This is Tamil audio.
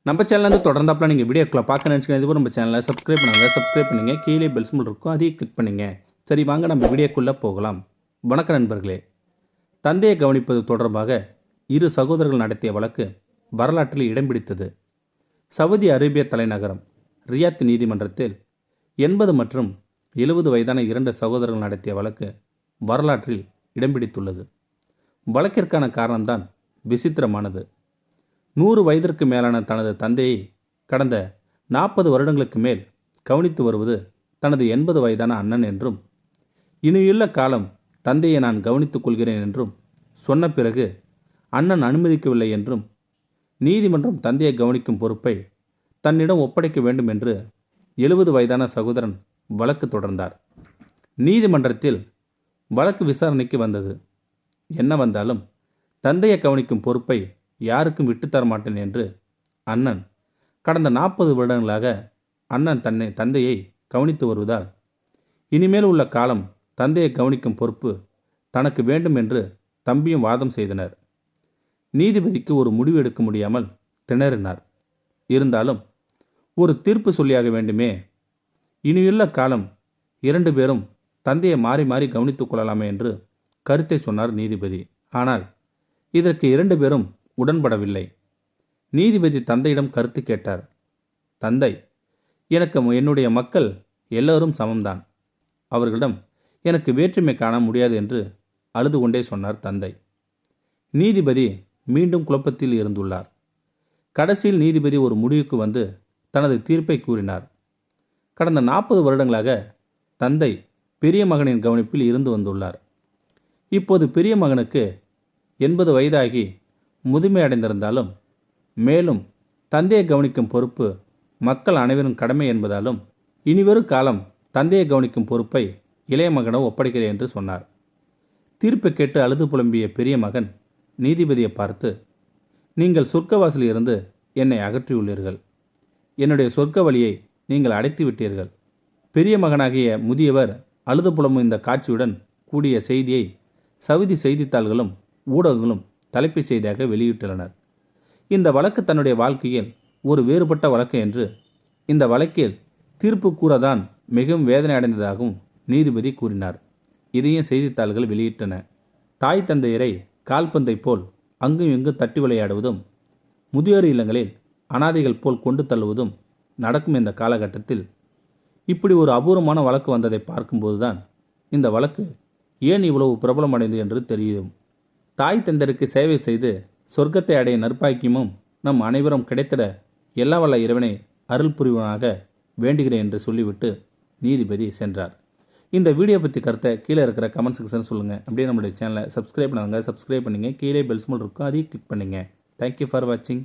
நம்ம சேனல் தொடர்ந்தாப்பில் நீங்கள் வீடியோக்களை பார்க்க நினச்சிங்கன்னா இதுவும் நம்ம சேனலை சப்ஸ்கிரைப் பண்ணுங்கள் கீழே பெல் சிம்பிள் இருக்கும் அதையும் கிளிக் பண்ணுங்க. சரி வாங்க நம்ம வீடியோக்குள்ளே போகலாம். வணக்கம் நண்பர்களே. தந்தையை கவனிப்பது தொடர்பாக இரு சகோதரர்கள் நடத்திய வழக்கு வரலாற்றில் இடம் பிடித்தது. சவுதி அரேபிய தலைநகரம் ரியாத் நீதிமன்றத்தில் 80 மற்றும் 70 வயதான 2 சகோதரர்கள் நடத்திய வழக்கு வரலாற்றில் இடம் பிடித்துள்ளது. வழக்கிற்கான காரணம்தான் விசித்திரமானது. 100 வயதிற்கு மேலான தனது தந்தையை கடந்த 40 வருடங்களுக்கு மேல் கவனித்து வருவது தனது 80 வயதான அண்ணன் என்றும், இனியுள்ள காலம் தந்தையை நான் கவனித்துக் கொள்கிறேன் என்றும் சொன்ன பிறகு அண்ணன் அனுமதிக்கவில்லை என்றும், நீதிமன்றம் தந்தையை கவனிக்கும் பொறுப்பை தன்னிடம் ஒப்படைக்க வேண்டும் என்று 70 வயதான சகோதரன் வழக்கு தொடர்ந்தார். நீதிமன்றத்தில் வழக்கு விசாரணைக்கு வந்தது. என்ன வந்தாலும் தந்தையை கவனிக்கும் பொறுப்பை யாருக்கும் விட்டுத்தர மாட்டேன் என்று அண்ணன் கடந்த 40 வருடங்களாக அண்ணன் தந்தையை கவனித்து வருவதால் இனிமேல் உள்ள காலம் தந்தையை கவனிக்கும் பொறுப்பு தனக்கு வேண்டும் என்று தம்பியும் வாதம் செய்தனர். நீதிபதிக்கு ஒரு முடிவு எடுக்க முடியாமல் திணறினார். இருந்தாலும் ஒரு தீர்ப்பு சொல்லியாக வேண்டுமே. இனியுள்ள காலம் 2 பேரும் தந்தையை மாறி மாறி கவனித்துக் கொள்ளலாமே என்று கருத்தை சொன்னார் நீதிபதி. ஆனால் இதற்கு 2 பேரும் உடன்படவில்லை. நீதிபதி தந்தையிடம் கருத்து கேட்டார். தந்தை, எனக்கு என்னுடைய மக்கள் எல்லோரும் சமம்தான். அவர்களிடம் எனக்கு வேற்றுமை காண முடியாது என்று அழுது கொண்டே சொன்னார் தந்தை. நீதிபதி மீண்டும் குழப்பத்தில் இருந்துள்ளார். கடைசியில் நீதிபதி ஒரு முடிவுக்கு வந்து தனது தீர்ப்பை கூறினார். கடந்த 40 வருடங்களாக தந்தை பெரிய மகனின் கவனிப்பில் இருந்து வந்துள்ளார். இப்போது பெரிய மகனுக்கு 80 வயதாகி முதுமை அடைந்திருந்தாலும், மேலும் தந்தையை கவனிக்கும் பொறுப்பு மக்கள் அனைவரும் கடமை என்பதாலும், இனிவரும் காலம் தந்தையை கவனிக்கும் பொறுப்பை இளைய மகனோ ஒப்படைக்கிறேன் என்று சொன்னார். தீர்ப்பை கேட்டு அழுது புலம்பிய பெரிய மகன் நீதிபதியை பார்த்து, நீங்கள் சொர்க்கவாசலில் இருந்து என்னை அகற்றியுள்ளீர்கள். என்னுடைய சொர்க்க வழியை நீங்கள் அடைத்து விட்டீர்கள். பெரிய மகனாகிய முதியவர் அழுது புலம்பும் இந்த காட்சியுடன் கூடிய செய்தியை சவுதி செய்தித்தாள்களும் ஊடகங்களும் தலைப்புச் செய்தியாக வெளியிட்டுள்ளனர். இந்த வழக்கு தன்னுடைய வாழ்க்கையில் ஒரு வேறுபட்ட வழக்கு என்று, இந்த வழக்கில் தீர்ப்பு கூறதான் மிகவும் வேதனை அடைந்ததாகவும் நீதிபதி கூறினார். இதையும் செய்தித்தாள்கள் வெளியிட்டன. தாய் தந்தையரை கால்பந்தை போல் அங்கும் இங்கும் தட்டி விளையாடுவதும், முதியோர் இல்லங்களில் அனாதைகள் போல் கொண்டு தள்ளுவதும் நடக்கும் இந்த காலகட்டத்தில் இப்படி ஒரு அபூர்வமான வழக்கு வந்ததை பார்க்கும்போதுதான் இந்த வழக்கு ஏன் இவ்வளவு பிரபலமடைந்தது என்று தெரியும். தாய் தந்தருக்கு சேவை செய்து சொர்க்கத்தை அடைய நற்பாக்கியமும் நம் அனைவரும் கிடைத்திட எல்லா வல்ல இறைவனை அருள் புரிவனாக வேண்டுகிறேன் என்று சொல்லிவிட்டு நீதிபதி சென்றார். இந்த வீடியோ பற்றி கருத்தை கீழே இருக்கிற கமெண்ட் செக்ஷன் சொல்லுங்கள். அப்படியே நம்மளுடைய சேனலை சப்ஸ்கிரைப் பண்ணுங்க. கீழே பெல் சிம்பல் இருக்கும், அதையும் கிளிக் பண்ணுங்கள். தேங்க்யூ ஃபார் வாட்சிங்.